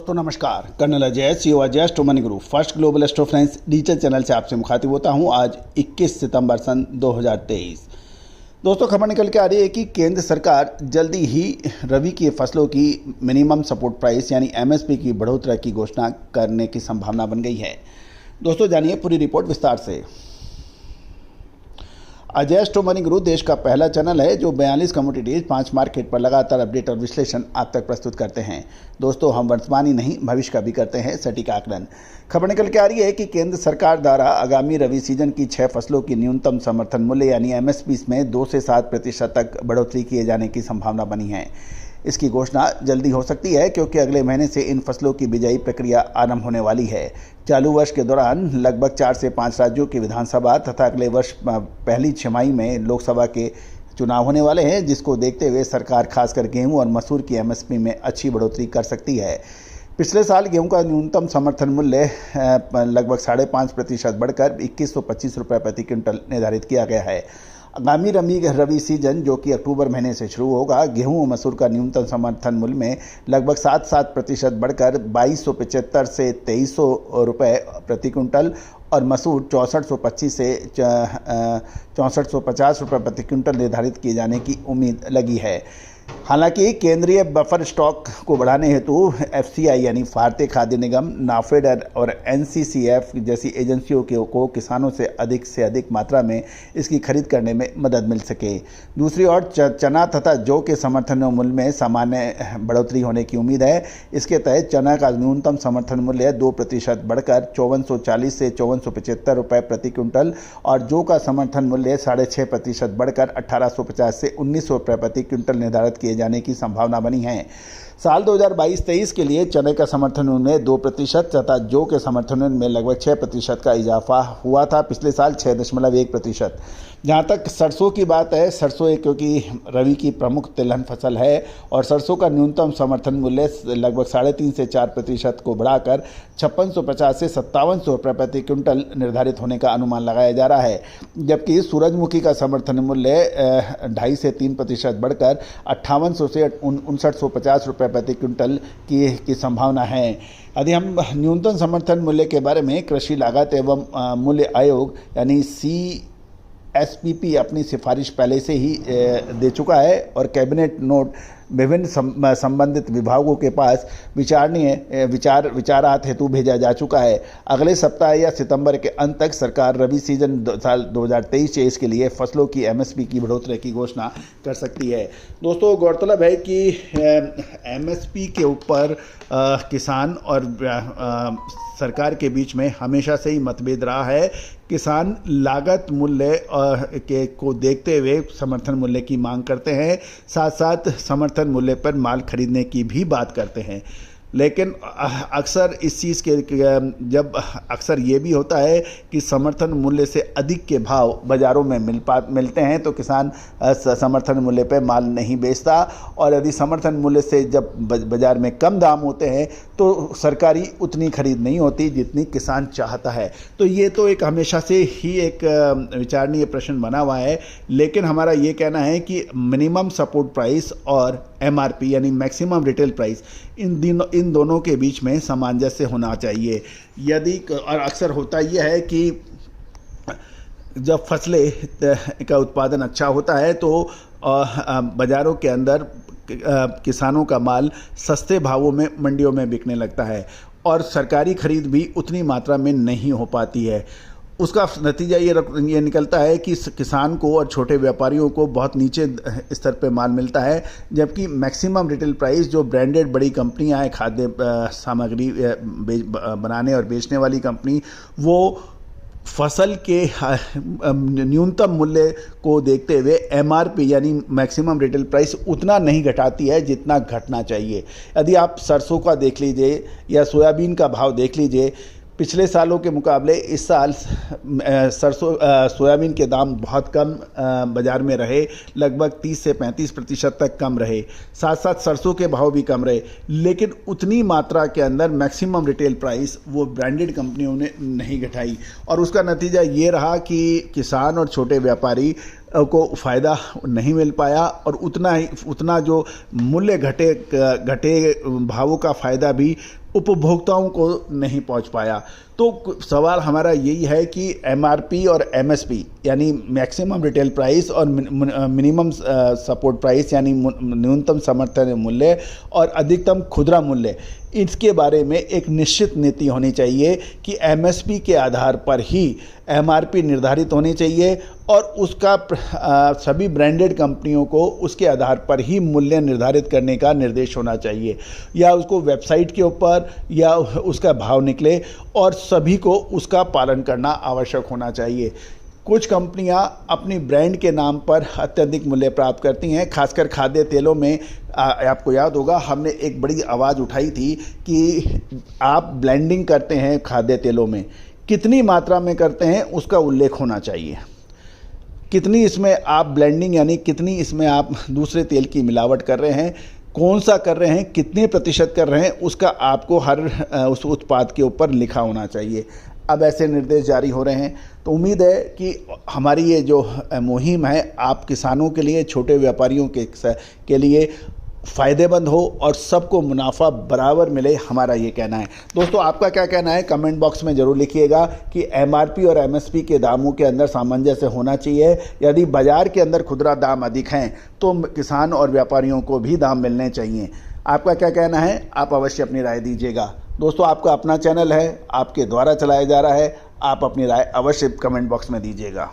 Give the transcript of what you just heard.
दोस्तों नमस्कार। Colonel Ajay CO Ajay astro money group first global astro friends digital channel से आपसे मुखातिब होता हूं। आज 21 सितंबर सन 2023। दोस्तों खबर निकल के आ रही है कि केंद्र सरकार जल्दी ही रबी की फसलों की मिनिमम सपोर्ट प्राइस यानी एमएसपी की बढ़ोतरी की घोषणा करने की संभावना बन गई है। दोस्तों जानिए पूरी रिपोर्ट विस्तार से। अजय एस्ट्रो मनी ग्रुप देश का पहला चैनल है जो 42 कमोडिटीज 5 मार्केट पर लगातार अपडेट और विश्लेषण आप तक प्रस्तुत करते हैं। दोस्तों हम वर्तमान ही नहीं भविष्य का भी करते हैं सटीक आकलन। खबर निकल के आ रही है कि केंद्र सरकार द्वारा आगामी रबी सीजन की 6 फसलों की न्यूनतम समर्थन मूल्य यानी एमएसपी में 2 से 7% तक बढ़ोतरी किए जाने की संभावना बनी है। इसकी घोषणा जल्दी हो सकती है क्योंकि अगले महीने से इन फसलों की बिजाई प्रक्रिया आरंभ होने वाली है। चालू वर्ष के दौरान लगभग 4 से 5 राज्यों की विधानसभा तथा अगले वर्ष पहली छमाही में लोकसभा के चुनाव होने वाले हैं, जिसको देखते हुए सरकार खासकर गेहूं और मसूर की एमएसपी में अच्छी बढ़ोतरी कर सकती है। पिछले साल गेहूं का न्यूनतम समर्थन मूल्य लगभग 5.5% बढ़कर 2125 रुपये प्रति क्विंटल निर्धारित किया गया है। आगामी रबी सीजन जो कि अक्टूबर महीने से शुरू होगा, गेहूं और मसूर का न्यूनतम समर्थन मूल्य में लगभग 7% बढ़कर 2275 से 2300 रुपये प्रति क्विंटल और मसूर 6425 से 6450 रुपये प्रति क्विंटल निर्धारित किए जाने की उम्मीद लगी है। हालांकि केंद्रीय बफर स्टॉक को बढ़ाने हेतु एफसीआई यानी भारतीय खाद्य निगम, नाफेड और एनसीसीएफ जैसी एजेंसियों को किसानों से अधिक मात्रा में इसकी खरीद करने में मदद मिल सके। दूसरी ओर चना तथा जौ के समर्थन मूल्य में सामान्य बढ़ोतरी होने की उम्मीद है। इसके तहत चना का न्यूनतम समर्थन मूल्य 2% बढ़कर 5440 से 5475 रुपये प्रति क्विंटल और जौ का समर्थन मूल्य 6.5% बढ़कर 1850 से 1900 रुपये प्रति क्विंटल निर्धारित किए जाने की संभावना बनी है। साल 2022-23 के लिए चने का समर्थन मूल्य में 2% तथा जौ के समर्थन मूल्य में लगभग 6% का इजाफा हुआ था। पिछले साल 6.1%। जहाँ तक सरसों की बात है, सरसों क्योंकि रबी की प्रमुख तिलहन फसल है और सरसों का न्यूनतम समर्थन मूल्य लगभग 3.5 से 4% को बढ़ाकर 5650 से 5700 रुपये प्रति क्विंटल निर्धारित होने का अनुमान लगाया जा रहा है। जबकि सूरजमुखी का समर्थन मूल्य 2.5 से 3% बढ़कर 5800 से 5950 रुपये प्रति क्विंटल की संभावना है। यदि हम न्यूनतम समर्थन मूल्य के बारे में कृषि लागत एवं मूल्य आयोग यानी CSPP अपनी सिफारिश पहले से ही दे चुका है और कैबिनेट नोट विभिन्न संबंधित विभागों के पास विचारात हेतु भेजा जा चुका है। अगले सप्ताह या सितंबर के अंत तक सरकार रबी सीजन साल 2023-24 के लिए फसलों की एमएसपी की बढ़ोतरी की घोषणा कर सकती है। दोस्तों गौरतलब है कि एमएसपी के ऊपर किसान और सरकार के बीच में हमेशा से ही मतभेद रहा है। किसान लागत मूल्य को देखते हुए समर्थन मूल्य की मांग करते हैं, साथ साथ समर्थन मूल्य पर माल खरीदने की भी बात करते हैं। लेकिन अक्सर इस चीज़ के जब अक्सर ये भी होता है कि समर्थन मूल्य से अधिक के भाव बाज़ारों में मिलते हैं तो किसान समर्थन मूल्य पर माल नहीं बेचता और यदि समर्थन मूल्य से जब बाज़ार में कम दाम होते हैं तो सरकारी उतनी खरीद नहीं होती जितनी किसान चाहता है। तो ये तो एक हमेशा से ही एक विचारणीय प्रश्न बना हुआ है। लेकिन हमारा ये कहना है कि मिनिमम सपोर्ट प्राइस और एमआरपी यानी मैक्सिमम रिटेल प्राइस इन दोनों के बीच में सामंजस्य होना चाहिए। यदि और अक्सर होता यह है कि जब फसलें का उत्पादन अच्छा होता है तो बाज़ारों के अंदर किसानों का माल सस्ते भावों में मंडियों में बिकने लगता है और सरकारी खरीद भी उतनी मात्रा में नहीं हो पाती है। उसका नतीजा ये निकलता है कि किसान को और छोटे व्यापारियों को बहुत नीचे स्तर पे माल मिलता है, जबकि मैक्सिमम रिटेल प्राइस जो ब्रांडेड बड़ी कंपनियां हैं, खाद्य सामग्री बनाने और बेचने वाली कंपनी, वो फसल के न्यूनतम मूल्य को देखते हुए एमआरपी यानी मैक्सिमम रिटेल प्राइस उतना नहीं घटाती है जितना घटना चाहिए। यदि आप सरसों का देख लीजिए या सोयाबीन का भाव देख लीजिए, पिछले सालों के मुकाबले इस साल सोयाबीन के दाम बहुत कम बाज़ार में रहे, लगभग 30 से 35% तक कम रहे। साथ साथ सरसों के भाव भी कम रहे, लेकिन उतनी मात्रा के अंदर मैक्सिमम रिटेल प्राइस वो ब्रांडेड कंपनियों ने नहीं घटाई और उसका नतीजा ये रहा कि किसान और छोटे व्यापारी को फ़ायदा नहीं मिल पाया और उतना जो मूल्य घटे भावों का फ़ायदा भी उपभोक्ताओं को नहीं पहुंच पाया। तो सवाल हमारा यही है कि एमआरपी और एमएसपी यानी मैक्सिमम रिटेल प्राइस और मिनिमम सपोर्ट प्राइस यानी न्यूनतम समर्थन मूल्य और अधिकतम खुदरा मूल्य, इसके बारे में एक निश्चित नीति होनी चाहिए कि एमएसपी के आधार पर ही एमआरपी निर्धारित होनी चाहिए और उसका सभी ब्रांडेड कंपनियों को उसके आधार पर ही मूल्य निर्धारित करने का निर्देश होना चाहिए, या उसको वेबसाइट के ऊपर या उसका भाव निकले और सभी को उसका पालन करना आवश्यक होना चाहिए। कुछ कंपनियां अपनी ब्रांड के नाम पर अत्यधिक मूल्य प्राप्त करती हैं, खासकर खाद्य तेलों में। आपको याद होगा हमने एक बड़ी आवाज़ उठाई थी कि आप ब्लेंडिंग करते हैं खाद्य तेलों में, कितनी मात्रा में करते हैं उसका उल्लेख होना चाहिए। कितनी इसमें आप ब्लेंडिंग यानी कितनी इसमें आप दूसरे तेल की मिलावट कर रहे हैं, कौन सा कर रहे हैं, कितने प्रतिशत कर रहे हैं, उसका आपको हर उस उत्पाद के ऊपर लिखा होना चाहिए। अब ऐसे निर्देश जारी हो रहे हैं, तो उम्मीद है कि हमारी ये जो मुहिम है आप किसानों के लिए, छोटे व्यापारियों के लिए फ़ायदेमंद हो और सबको मुनाफा बराबर मिले, हमारा ये कहना है। दोस्तों आपका क्या कहना है कमेंट बॉक्स में ज़रूर लिखिएगा कि एमआरपी और एमएसपी के दामों के अंदर सामंजस्य होना चाहिए। यदि बाज़ार के अंदर खुदरा दाम अधिक हैं तो किसान और व्यापारियों को भी दाम मिलने चाहिए। आपका क्या कहना है, आप अवश्य अपनी राय दीजिएगा। दोस्तों आपका अपना चैनल है, आपके द्वारा चलाया जा रहा है, आप अपनी राय अवश्य कमेंट बॉक्स में दीजिएगा।